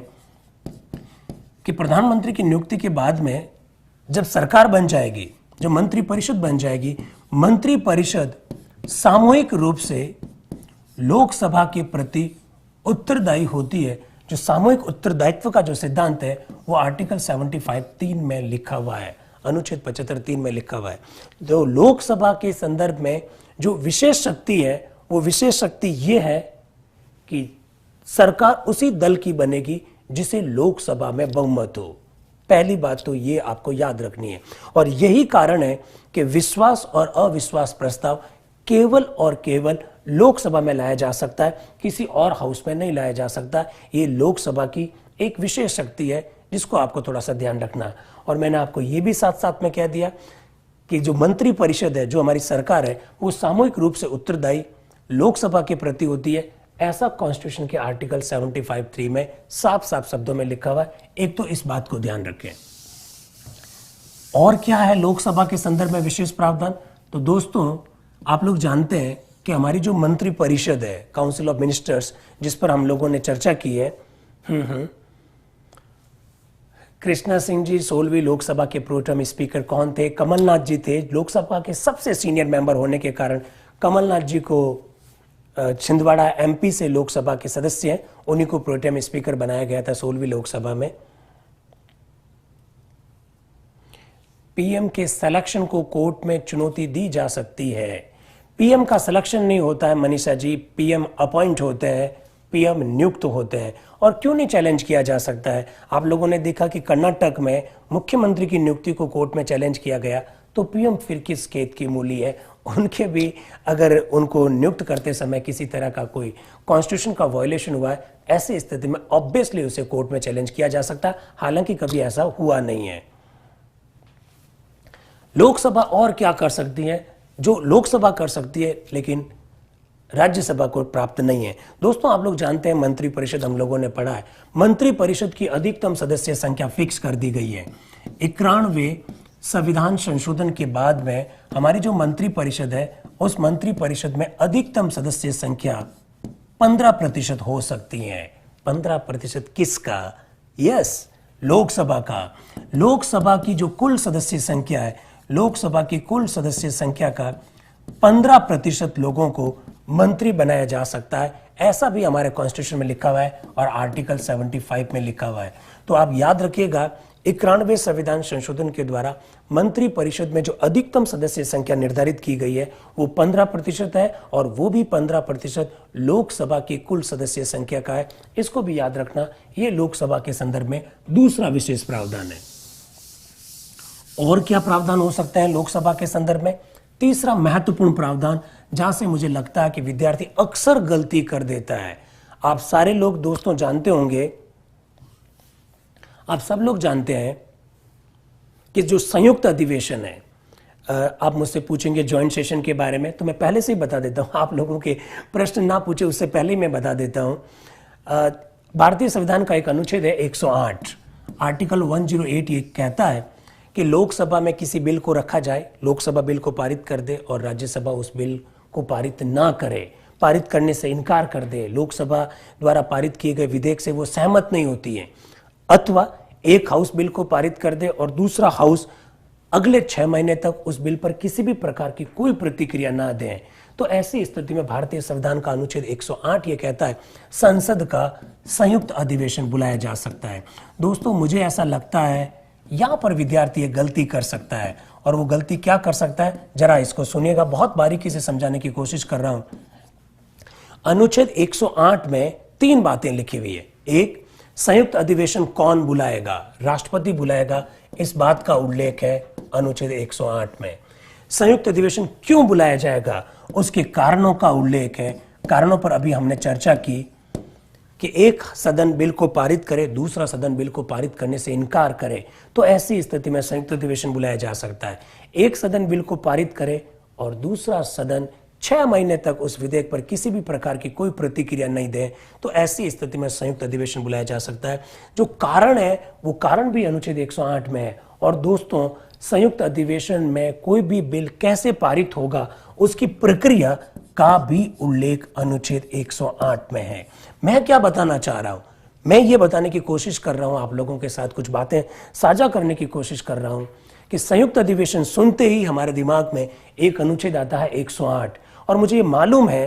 A: कि प्रधानमंत्री की नियुक्ति के बाद में जब सरकार बन जाएगी, जो मंत्री परिषद बन जाएगी, मंत्री परिषद सामूहिक रूप से लोकसभा के प्रति उत्तरदायी होती है। जो सामूहिक उत्तरदायित्व का जो सिद्धांत है वो आर्टिकल 75(3) में लिखा हुआ है, अनुच्छेद 75(3) में लिखा हुआ है। तो लोकसभा के संदर्भ में जो विशेष शक्ति है वो विशेष शक्ति ये है कि सरकार उसी दल की बनेगी जिसे लोकसभा में बहुमत हो। पहली बात तो ये आपको याद रखनी है। और यही कारण है कि विश्वास और अविश्वास प्रस्ताव केवल और केवल लोकसभा में लाया जा सकता है, किसी और हाउस में नहीं लाया जा सकता। ये लोकसभा की एक विशेष शक्ति है जिसको आपको थोड़ा सा ध्यान रखना है। और मैंने आपको ये भी साथ साथ में कह दिया कि जो मंत्री परिषद है, जो हमारी सरकार है, वो सामूहिक रूप से उत्तरदायी लोकसभा के प्रति होती है। ऐसा कॉन्स्टिट्यूशन के आर्टिकल 75(3) में साफ साफ शब्दों में लिखा हुआ है। एक तो इस बात को ध्यान रखें। और क्या है लोकसभा के संदर्भ में विशेष प्रावधान? तो दोस्तों आप लोग जानते हैं कि हमारी जो मंत्री परिषद है, काउंसिल ऑफ मिनिस्टर्स, जिस पर हम लोगों ने चर्चा की है, कृष्णा सिंह जी 16वीं लोकसभा के प्रोटेम स्पीकर कौन थे? कमलनाथ जी थे। लोकसभा के सबसे सीनियर मेंबर होने के कारण कमलनाथ जी को छिंदवाड़ा एमपी से लोकसभा के सदस्य हैं, उन्हीं को प्रोटेम स्पीकर बनाया गया था 16वीं लोकसभा में। पीएम के सिलेक्शन को कोर्ट में चुनौती दी जा सकती है। पीएम का सिलेक्शन नहीं होता है मनीषा जी, पीएम अपॉइंट होते हैं, पीएम नियुक्त होते हैं। और क्यों नहीं चैलेंज किया जा सकता है? आप लोगों ने देखा कि कर्नाटक में मुख्यमंत्री की नियुक्ति को कोर्ट में चैलेंज किया गया, तो पीएम फिर किस खेत की मूली है? उनके भी अगर उनको नियुक्त करते समय किसी तरह का कोई कॉन्स्टिट्यूशन का वायलेशन हुआ है, ऐसी स्थिति में ऑब्वियसली उसे कोर्ट में चैलेंज किया जा सकता है। हालांकि कभी ऐसा हुआ नहीं है। लोकसभा और क्या कर सकती है जो लोकसभा कर सकती है लेकिन राज्यसभा को प्राप्त नहीं है? दोस्तों आप लोग जानते हैं मंत्री परिषद हम लोगों ने पढ़ा है, मंत्री परिषद की अधिकतम सदस्य संख्या फिक्स कर दी गई है। 91वें संविधान संशोधन के बाद में हमारी जो मंत्री परिषद है, उस मंत्री परिषद में अधिकतम सदस्य संख्या 15% हो सकती है। 15% किसका? यस, लोकसभा का। लोकसभा की जो कुल सदस्य संख्या है, लोकसभा की कुल सदस्य संख्या का 15% लोगों को मंत्री बनाया जा सकता है, ऐसा भी हमारे कॉन्स्टिट्यूशन में लिखा हुआ है और आर्टिकल 75 में लिखा हुआ है। तो आप याद रखिएगा 91वें संविधान संशोधन के द्वारा मंत्री परिषद में जो अधिकतम सदस्य संख्या निर्धारित की गई है वो 15% है और वो भी 15% लोकसभा की कुल सदस्य संख्या का है। इसको भी याद रखना, ये लोकसभा के संदर्भ में दूसरा विशेष प्रावधान है। और क्या प्रावधान हो सकते हैं लोकसभा के संदर्भ में? तीसरा महत्वपूर्ण प्रावधान, जहां से मुझे लगता है कि विद्यार्थी अक्सर गलती कर देता है। आप सारे लोग दोस्तों जानते होंगे, आप सब लोग जानते हैं कि जो संयुक्त अधिवेशन है, आप मुझसे पूछेंगे ज्वाइंट सेशन के बारे में, तो मैं पहले से ही बता देता हूं, आप लोगों के प्रश्न ना पूछे उससे पहले ही मैं बता देता हूं। भारतीय संविधान का एक अनुच्छेद है 108, आर्टिकल 108, ये कहता है कि लोकसभा में किसी बिल को रखा जाए, लोकसभा बिल को पारित कर दे और राज्यसभा उस बिल को पारित ना करे, पारित करने से इनकार कर दे, लोकसभा द्वारा पारित किए गए विधेयक से वो सहमत नहीं होती है, अथवा एक हाउस बिल को पारित कर दे और दूसरा हाउस अगले 6 महीने तक उस बिल पर किसी भी प्रकार की कोई प्रतिक्रिया ना दें, तो ऐसी स्थिति में भारतीय संविधान का अनुच्छेद 108 ये कहता है संसद का संयुक्त अधिवेशन बुलाया जा सकता है। दोस्तों मुझे ऐसा लगता है यहां पर विद्यार्थी एक गलती कर सकता है, और वो गलती क्या कर सकता है जरा इसको सुनिएगा, बहुत बारीकी से समझाने की कोशिश कर रहा हूं। अनुच्छेद 108 में 3 बातें लिखी हुई है। एक, संयुक्त अधिवेशन कौन बुलाएगा? राष्ट्रपति बुलाएगा, इस बात का उल्लेख है अनुच्छेद 108 में। संयुक्त अधिवेशन क्यों बुलाया जाएगा, उसके कारणों का उल्लेख है। कारणों पर अभी हमने चर्चा की कि एक सदन बिल को पारित करे, दूसरा सदन बिल को पारित करने से इनकार करे, तो ऐसी स्थिति में संयुक्त अधिवेशन बुलाया जा सकता है। एक सदन बिल को पारित करे और दूसरा सदन 6 महीने तक उस विधेयक पर किसी भी प्रकार की कोई प्रतिक्रिया नहीं दे, तो ऐसी स्थिति में संयुक्त अधिवेशन बुलाया जा सकता है। जो कारण है वो कारण भी अनुच्छेद 108 में है। और दोस्तों संयुक्त अधिवेशन में कोई भी बिल कैसे पारित होगा उसकी प्रक्रिया का भी उल्लेख अनुच्छेद 108 में है। मैं क्या बताना चाह रहा हूं, मैं ये बताने की कोशिश कर रहा हूं, आप लोगों के साथ कुछ बातें साझा करने की कोशिश कर रहा हूं कि संयुक्त अधिवेशन सुनते ही हमारे दिमाग में एक अनुच्छेद आता है 108, और मुझे ये मालूम है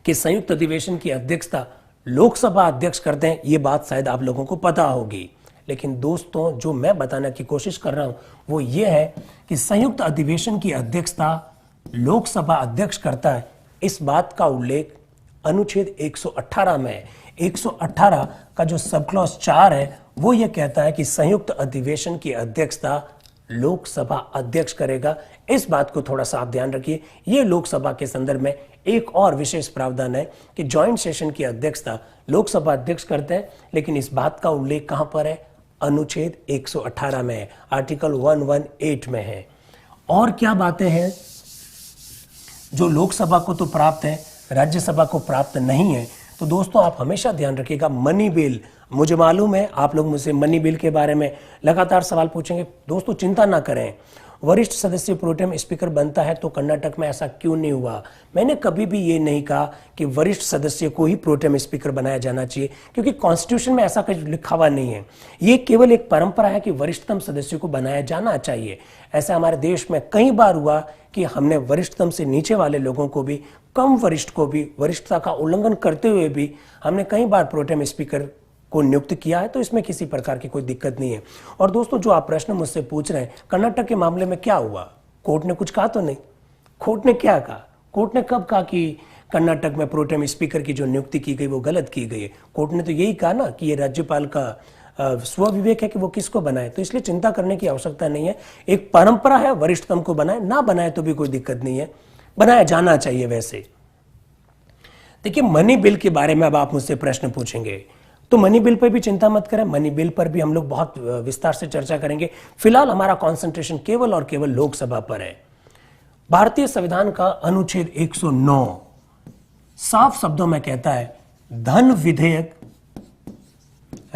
A: कि संयुक्त अधिवेशन की अध्यक्षता लोकसभा अध्यक्ष करते हैं, ये बात शायद आप लोगों को पता होगी। लेकिन दोस्तों जो मैं बताने की कोशिश कर रहा हूं वो ये है कि संयुक्त अधिवेशन की अध्यक्षता लोकसभा अध्यक्ष करता है, इस बात का उल्लेख अनुच्छेद 118 में है। 118 का जो सब क्लॉज 4 है वो ये कहता है कि संयुक्त अधिवेशन की अध्यक्षता लोकसभा अध्यक्ष करेगा। इस बात को थोड़ा सा आप ध्यान रखिए। ये लोकसभा के संदर्भ में एक और विशेष प्रावधान है कि जॉइंट सेशन की अध्यक्षता लोकसभा अध्यक्ष करते हैं, लेकिन इस बात का उल्लेख कहां पर है? अनुच्छेद 118 में है, आर्टिकल 118 में है। और क्या बातें हैं जो लोकसभा को तो प्राप्त है, राज्यसभा को प्राप्त नहीं है? तो दोस्तों आप हमेशा ध्यान रखिएगा, मनी बिल, मुझे मालूम है आप लोग मुझसे मनी बिल के बारे में लगातार सवाल पूछेंगे। दोस्तों चिंता ना करें, वरिष्ठ सदस्य प्रोटेम स्पीकर बनता है तो कर्नाटक में ऐसा क्यों नहीं हुआ? मैंने कभी भी ये नहीं कहा कि वरिष्ठ सदस्य को ही प्रोटेम स्पीकर बनाया जाना चाहिए, क्योंकि कॉन्स्टिट्यूशन में ऐसा कुछ लिखा हुआ नहीं है। ये केवल एक परंपरा है कि वरिष्ठतम सदस्य को बनाया जाना चाहिए। ऐसा हमारे देश में कई बार हुआ कि हमने वरिष्ठतम से नीचे वाले लोगों को भी, कम वरिष्ठ को भी, वरिष्ठता का उल्लंघन करते हुए भी हमने कई बार प्रोटेम स्पीकर को नियुक्त किया है, तो इसमें किसी प्रकार की कोई दिक्कत नहीं है। और दोस्तों जो आप प्रश्न मुझसे पूछ रहे हैं, कर्नाटक के मामले में क्या हुआ? कोर्ट ने कुछ कहा तो नहीं। कोर्ट ने क्या कहा? कोर्ट ने कब कहा कि कर्नाटक में प्रोटेम स्पीकर की जो नियुक्ति की गई वो गलत की गई है? कोर्ट ने तो यही कहा ना कि ये राज्यपाल का स्वविवेक है कि वो किसको बनाए, तो इसलिए चिंता करने की आवश्यकता नहीं है। एक परंपरा है, वरिष्ठतम को बनाए, ना बनाए तो भी कोई दिक्कत नहीं है, बनाया जाना चाहिए। वैसे देखिए मनी बिल के बारे में अब आप मुझसे प्रश्न पूछेंगे, तो मनी बिल पर भी चिंता मत करें, मनी बिल पर भी हम लोग बहुत विस्तार से चर्चा करेंगे। फिलहाल हमारा कंसंट्रेशन केवल और केवल लोकसभा पर है। भारतीय संविधान का अनुच्छेद 109 साफ शब्दों में कहता है धन विधेयक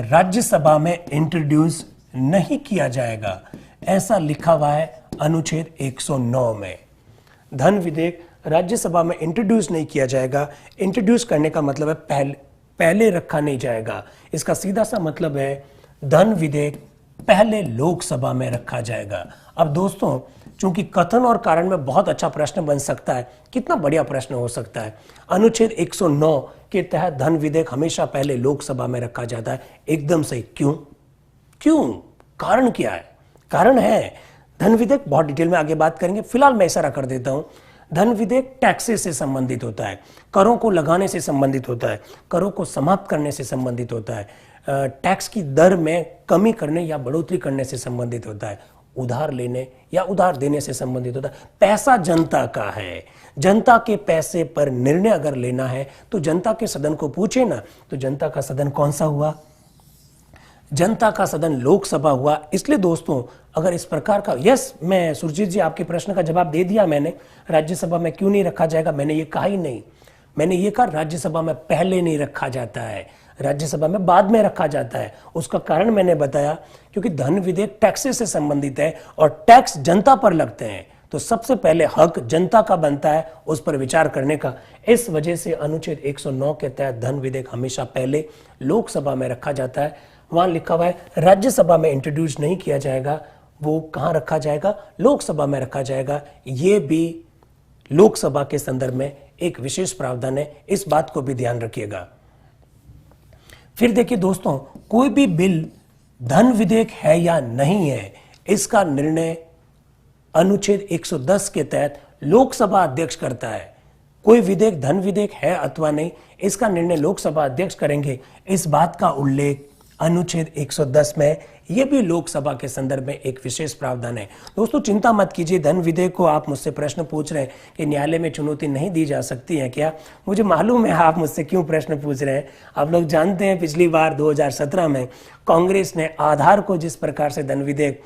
A: राज्यसभा में इंट्रोड्यूस नहीं किया जाएगा, ऐसा लिखा हुआ है अनुच्छेद 109 में। धन विधेयक राज्यसभा में इंट्रोड्यूस नहीं किया जाएगा। इंट्रोड्यूस करने का मतलब है पहले रखा नहीं जाएगा। इसका सीधा सा मतलब है धन विधेयक पहले लोकसभा में रखा जाएगा। अब दोस्तों चूंकि कथन और कारण में बहुत अच्छा प्रश्न बन सकता है, कितना बढ़िया प्रश्न हो सकता है। अनुच्छेद 109 के तहत धन विधेयक हमेशा पहले लोकसभा में रखा जाता है। एकदम सही। क्यों? क्यों? कारण क्या है? कारण है धन विधेयक, बहुत डिटेल में आगे बात करेंगे, फिलहाल मैं इशारा कर देता हूं। धन विधेयक टैक्सेस से संबंधित होता है, करों को लगाने से संबंधित होता है, करों को समाप्त करने से संबंधित होता है, टैक्स की दर में कमी करने या बढ़ोतरी करने से संबंधित होता है, उधार लेने या उधार देने से संबंधित होता है। पैसा जनता का है, जनता के पैसे पर निर्णय अगर लेना है तो जनता के सदन को पूछे ना, तो जनता का सदन कौन सा हुआ? जनता का सदन लोकसभा हुआ। इसलिए दोस्तों अगर इस प्रकार का, यस मैं सुरजीत जी आपके प्रश्न का जवाब दे दिया मैंने, राज्यसभा में क्यों नहीं रखा जाएगा, मैंने ये कहा ही नहीं। मैंने ये कहा राज्यसभा में पहले नहीं रखा जाता है, राज्यसभा में बाद में रखा जाता है। उसका कारण मैंने बताया, क्योंकि धन विधेयक टैक्सेस से संबंधित है और टैक्स जनता पर लगते हैं, तो सबसे पहले हक जनता का बनता है उस पर विचार करने का। इस वजह से अनुच्छेद 109 के तहत धन विधेयक हमेशा पहले लोकसभा में रखा जाता है। वहां लिखा हुआ है राज्यसभा में इंट्रोड्यूस नहीं किया जाएगा, वो कहां रखा जाएगा? लोकसभा में रखा जाएगा। ये भी लोकसभा के संदर्भ में एक विशेष प्रावधान है, इस बात को भी ध्यान रखिएगा। फिर देखिए दोस्तों, कोई भी बिल धन विधेयक है या नहीं है, इसका निर्णय अनुच्छेद 110 के तहत लोकसभा अध्यक्ष करता है। कोई विधेयक धन विधेयक है अथवा नहीं, इसका निर्णय लोकसभा अध्यक्ष करेंगे। इस बात का उल्लेख अनुच्छेद 110 में, यह भी लोकसभा के संदर्भ में एक विशेष प्रावधान है। दोस्तों चिंता मत कीजिए, धन विधेयक को आप मुझसे प्रश्न पूछ रहे हैं कि न्यायालय में चुनौती नहीं दी जा सकती है क्या? मुझे मालूम है आप मुझसे क्यों प्रश्न पूछ रहे हैं। आप लोग जानते हैं पिछली बार 2017 में कांग्रेस ने आधार को जिस प्रकार से धन विधेयक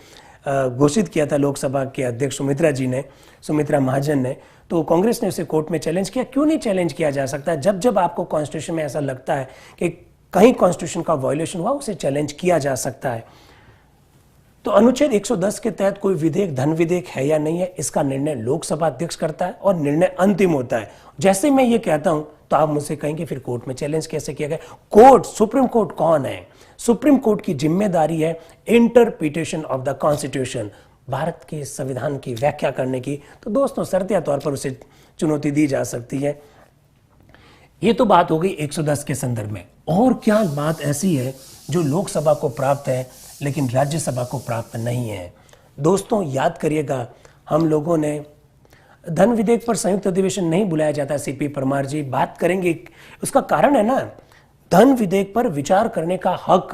A: घोषित किया था, लोकसभा के अध्यक्ष सुमित्रा महाजन ने, तो कांग्रेस ने उसे कोर्ट में चैलेंज किया। क्यों नहीं चैलेंज किया जा सकता? जब जब आपको कॉन्स्टिट्यूशन में ऐसा लगता है कि कहीं कॉन्स्टिट्यूशन का वायलेशन हुआ, उसे चैलेंज किया जा सकता है। तो अनुच्छेद 110 के तहत कोई विधेयक धन विधेयक है या नहीं है, इसका निर्णय लोकसभा अध्यक्ष करता है और निर्णय अंतिम होता है। जैसे मैं ये कहता हूं तो आप मुझसे कहेंगे फिर कोर्ट में चैलेंज कैसे किया गया? कोर्ट, सुप्रीम कोर्ट कौन है? सुप्रीम कोर्ट की जिम्मेदारी है interpretation of the constitution, Bharat के संविधान की व्याख्या करने की। तो दोस्तों शर्तिया तौर पर उसे चुनौती दी जा सकती है। ये तो बात हो गई 110 के संदर्भ में। और क्या बात ऐसी है जो लोकसभा को प्राप्त है लेकिन राज्यसभा को प्राप्त नहीं है? दोस्तों याद करिएगा, हम लोगों ने धन विधेयक पर संयुक्त अधिवेशन नहीं बुलाया जाता। सीपी परमार जी बात करेंगे, उसका कारण है ना, धन विधेयक पर विचार करने का हक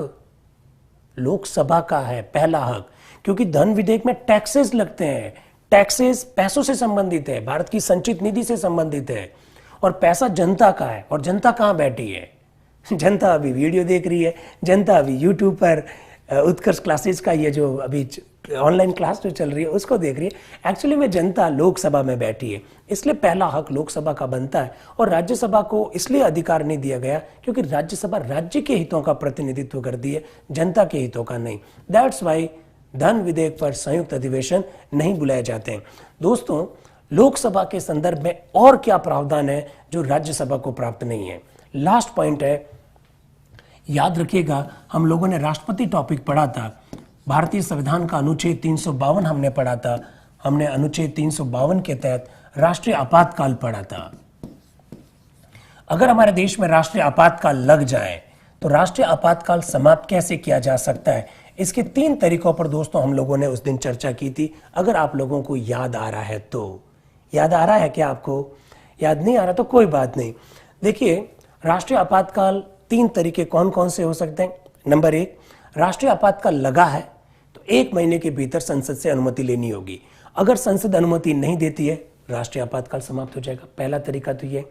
A: लोकसभा का है, पहला हक, क्योंकि धन विधेयक में टैक्सेस लगते हैं। टैक्सेस पैसों से संबंधित है, भारत की संचित निधि से संबंधित है, और पैसा जनता का है। और जनता कहां बैठी है? जनता अभी वीडियो देख रही है, जनता अभी यूट्यूब पर उत्कर्ष क्लासेस का ये जो अभी ऑनलाइन क्लास जो चल रही है उसको देख रही है। एक्चुअली में जनता लोकसभा में बैठी है, इसलिए पहला हक लोकसभा का बनता है। और राज्यसभा को इसलिए अधिकार नहीं दिया गया क्योंकि राज्यसभा राज्य के हितों का प्रतिनिधित्व करती है, जनता के हितों का नहीं। दैट्स वाई धन विधेयक पर संयुक्त अधिवेशन नहीं बुलाए जाते हैं। दोस्तों लोकसभा के संदर्भ में और क्या प्रावधान है जो राज्यसभा को प्राप्त नहीं है? लास्ट पॉइंट है, याद रखिएगा, हम लोगों ने राष्ट्रपति टॉपिक पढ़ा था, भारतीय संविधान का अनुच्छेद 352 हमने पढ़ा था। हमने अनुच्छेद 352 के तहत राष्ट्रीय आपातकाल पढ़ा था। अगर हमारे देश में राष्ट्रीय आपातकाल लग जाए तो राष्ट्रीय आपातकाल समाप्त कैसे किया जा सकता है, इसके 3 तरीकों पर दोस्तों हम लोगों ने उस दिन चर्चा की थी। अगर आप लोगों को याद आ रहा है तो, याद आ रहा है क्या आपको? याद नहीं आ रहा तो कोई बात नहीं। देखिए राष्ट्रीय आपातकाल 3 तरीके कौन कौन से हो सकते हैं? नंबर 1, राष्ट्रीय आपातकाल लगा है तो 1 महीने के भीतर संसद से अनुमति लेनी होगी। अगर संसद अनुमति नहीं देती है, राष्ट्रीय आपातकाल समाप्त हो जाएगा। पहला तरीका तो ये।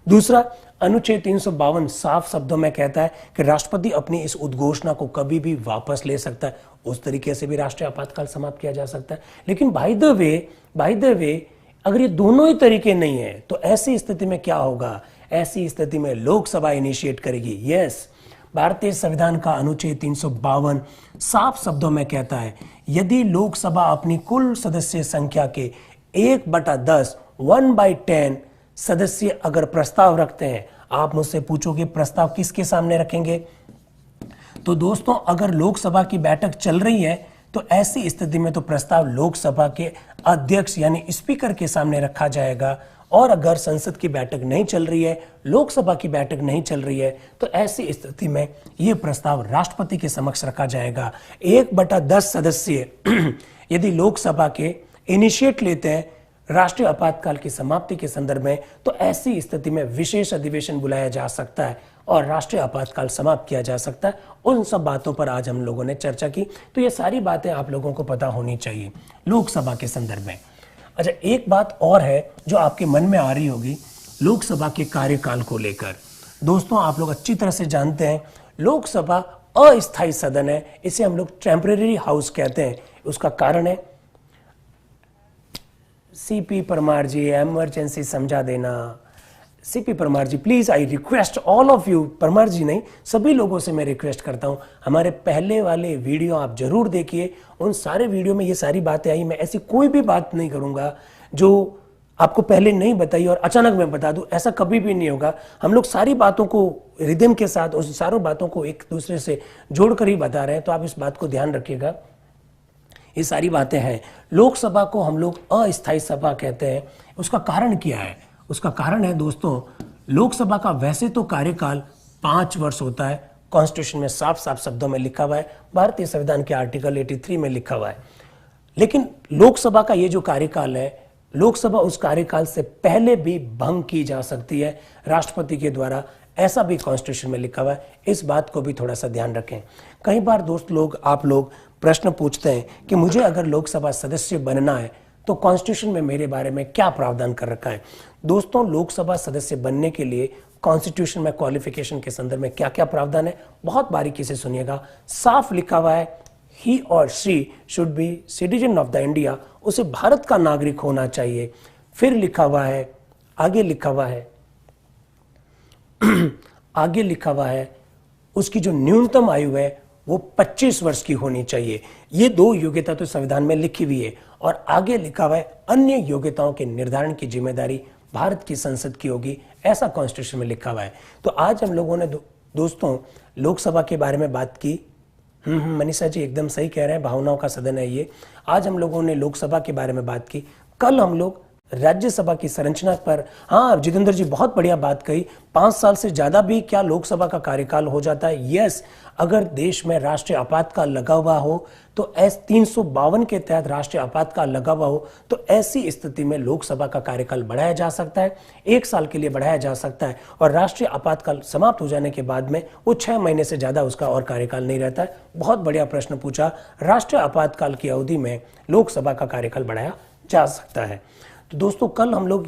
A: दूसरा, अनुच्छेद 352 साफ शब्दों में कहता है कि राष्ट्रपति अपनी इस उद्घोषणा को कभी भी वापस ले सकता है। उस तरीके से भी राष्ट्रीय आपातकाल समाप्त किया जा सकता है। लेकिन बाय द वे अगर ये दोनों ही तरीके नहीं है तो ऐसी स्थिति में क्या होगा? ऐसी स्थिति में लोकसभा इनिशिएट करेगी। यस, भारतीय संविधान का अनुच्छेद 352 साफ शब्दों में कहता है, यदि लोकसभा अपनी कुल सदस्य संख्या के 1/10 1/10 सदस्य अगर प्रस्ताव रखते हैं, आप मुझसे पूछोगे प्रस्ताव किसके सामने रखेंगे? तो दोस्तों अगर लोकसभा की बैठक चल रही है तो ऐसी स्थिति में तो प्रस्ताव लोकसभा के अध्यक्ष यानी स्पीकर के सामने रखा जाएगा, और अगर संसद की बैठक नहीं चल रही है, लोकसभा की बैठक नहीं चल रही है, तो ऐसी स्थिति में यह प्रस्ताव राष्ट्रपति के समक्ष रखा जाएगा। 1/10 सदस्य यदि लोकसभा के इनिशिएट लेते हैं राष्ट्रीय आपातकाल की समाप्ति के संदर्भ में, तो ऐसी स्थिति में विशेष अधिवेशन बुलाया जा सकता है और राष्ट्रीय आपातकाल समाप्त किया जा सकता है। उन सब बातों पर आज हम लोगों ने चर्चा की, तो ये सारी बातें आप लोगों को पता होनी चाहिए लोकसभा के संदर्भ में। अच्छा, एक बात और है जो आपके मन में आ रही होगी लोकसभा के कार्यकाल को लेकर। दोस्तों, आप लोग अच्छी तरह से जानते हैं लोकसभा अस्थायी सदन है, इसे हम लोग टेम्परेरी हाउस कहते हैं। उसका कारण है सीपी परमार जी, इमरजेंसी समझा देना। CP Parmar ji, please I request all of you, Parmar ji नहीं, सभी लोगों से मैं रिक्वेस्ट करता हूं, हमारे पहले वाले वीडियो आप जरूर देखिए। उन सारे वीडियो में ये सारी बातें आई। मैं ऐसी कोई भी बात नहीं करूंगा जो आपको पहले नहीं बताई और अचानक मैं बता दूं, ऐसा कभी भी नहीं होगा। हम लोग सारी बातों को रिदम के साथ, उन सारों बातों को एक दूसरे से जोड़कर ही बता रहे हैं, तो आप इस बात को ध्यान रखिएगा। ये सारी बातें हैं। लोकसभा को हम लोग अस्थायी सभा कहते हैं। उसका कारण क्या है? उसका कारण है दोस्तों, लोकसभा का वैसे तो कार्यकाल 5 वर्ष होता है, कॉन्स्टिट्यूशन में साफ साफ शब्दों में लिखा हुआ है, भारतीय संविधान के आर्टिकल 83 में लिखा हुआ है। लेकिन लोकसभा का ये जो कार्यकाल है, लोकसभा उस कार्यकाल से पहले भी भंग की जा सकती है राष्ट्रपति के द्वारा, ऐसा भी कॉन्स्टिट्यूशन में लिखा हुआ है। इस बात को भी थोड़ा सा ध्यान रखें। कई बार दोस्त लोग, आप लोग प्रश्न पूछते हैं कि मुझे अगर लोकसभा सदस्य बनना है तो कॉन्स्टिट्यूशन में मेरे बारे में क्या प्रावधान कर रखा है। दोस्तों, लोकसभा सदस्य बनने के लिए कॉन्स्टिट्यूशन में क्वालिफिकेशन के संदर्भ में क्या क्या प्रावधान है, बहुत बारीकी से सुनिएगा। साफ लिखा हुआ है, ही और she should be citizen of the India, उसे भारत का नागरिक होना चाहिए। फिर लिखा हुआ है, आगे लिखा हुआ है आगे लिखा हुआ है उसकी जो न्यूनतम आयु है वो 25 वर्ष की होनी चाहिए। ये 2 योग्यता तो संविधान में लिखी हुई है, और आगे लिखा हुआ है अन्य योग्यताओं के निर्धारण की जिम्मेदारी भारत की संसद की होगी, ऐसा कॉन्स्टिट्यूशन में लिखा हुआ है। तो आज हम लोगों ने दोस्तों लोकसभा के बारे में बात की। मनीषा जी एकदम सही कह रहे हैं, भावनाओं का सदन है ये। आज हम लोगों ने लोकसभा के बारे में बात की। कल हम लोग राज्यसभा की संरचना पर, हाँ जितेंद्र जी बहुत बढ़िया बात कही, 5 साल से ज्यादा भी क्या लोकसभा का कार्यकाल हो जाता है? यस, अगर देश में राष्ट्रीय आपातकाल लगा हुआ हो तो S-352 के तहत राष्ट्रीय आपातकाल लगा हुआ हो तो ऐसी स्थिति में लोकसभा का कार्यकाल बढ़ाया जा सकता है, 1 साल के लिए बढ़ाया जा सकता है, और राष्ट्रीय आपातकाल समाप्त हो जाने के बाद में वो 6 महीने से ज्यादा उसका और कार्यकाल नहीं रहता है। बहुत बढ़िया प्रश्न पूछा, राष्ट्रीय आपातकाल की अवधि में लोकसभा का कार्यकाल बढ़ाया जा सकता है। तो दोस्तों, कल हम लोग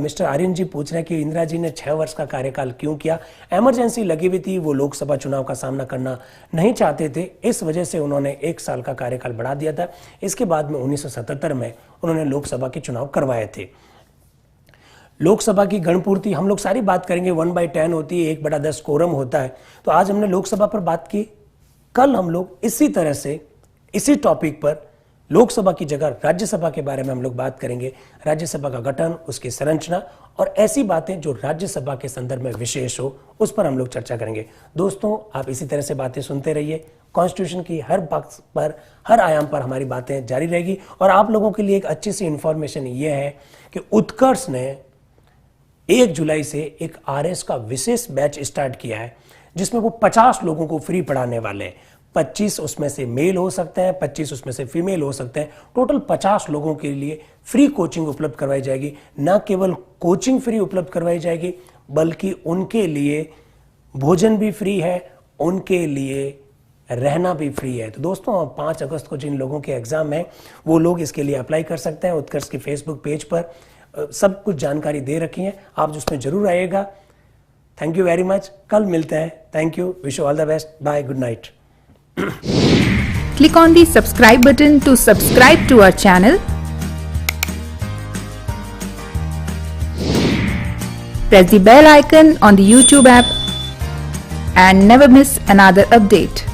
A: मिस्टर आर्यन जी पूछ रहे हैं कि इंदिरा जी ने 6 वर्ष का कार्यकाल क्यों किया। इमरजेंसी लगी हुई थी, वो लोकसभा चुनाव का सामना करना नहीं चाहते थे, इस वजह से उन्होंने 1 साल का कार्यकाल बढ़ा दिया था। इसके बाद में 1977 में उन्होंने लोकसभा के चुनाव करवाए थे। लोकसभा की गणपूर्ति हम लोग सारी बात करेंगे, 1/10 होती है, 1/10 कोरम होता है। तो आज हमने लोकसभा पर बात की। कल हम लोग इसी तरह से इसी टॉपिक पर लोकसभा की जगह राज्यसभा के बारे में हम लोग बात करेंगे, राज्यसभा का गठन, उसकी संरचना और ऐसी बातें जो राज्यसभा के संदर्भ में विशेष हो, उस पर हम लोग चर्चा करेंगे। दोस्तों, आप इसी तरह से बातें सुनते रहिए। कॉन्स्टिट्यूशन की हर पक्ष पर, हर आयाम पर हमारी बातें जारी रहेगी। और आप लोगों के लिए एक अच्छी सी इंफॉर्मेशन ये है कि उत्कर्ष ने 1 जुलाई से एक RS का विशेष बैच स्टार्ट किया है, जिसमें वो 50 लोगों को फ्री पढ़ाने वाले हैं। 25 उसमें से मेल हो सकते हैं, 25 उसमें से फीमेल हो सकते हैं। टोटल 50 लोगों के लिए फ्री कोचिंग उपलब्ध करवाई जाएगी। न केवल कोचिंग फ्री उपलब्ध करवाई जाएगी, बल्कि उनके लिए भोजन भी फ्री है, उनके लिए रहना भी फ्री है। तो दोस्तों, 5 अगस्त को जिन लोगों के एग्जाम है वो लोग इसके लिए अप्लाई कर सकते हैं। उत्कर्ष के फेसबुक पेज पर सब कुछ जानकारी दे रखी है, आप उसमें जरूर आइएगा। थैंक यू वेरी मच, कल मिलते हैं। Thank you, wish you all the best, bye, good night.
B: Click on the subscribe button to subscribe to our channel. Press the bell icon on the YouTube app and never miss another update.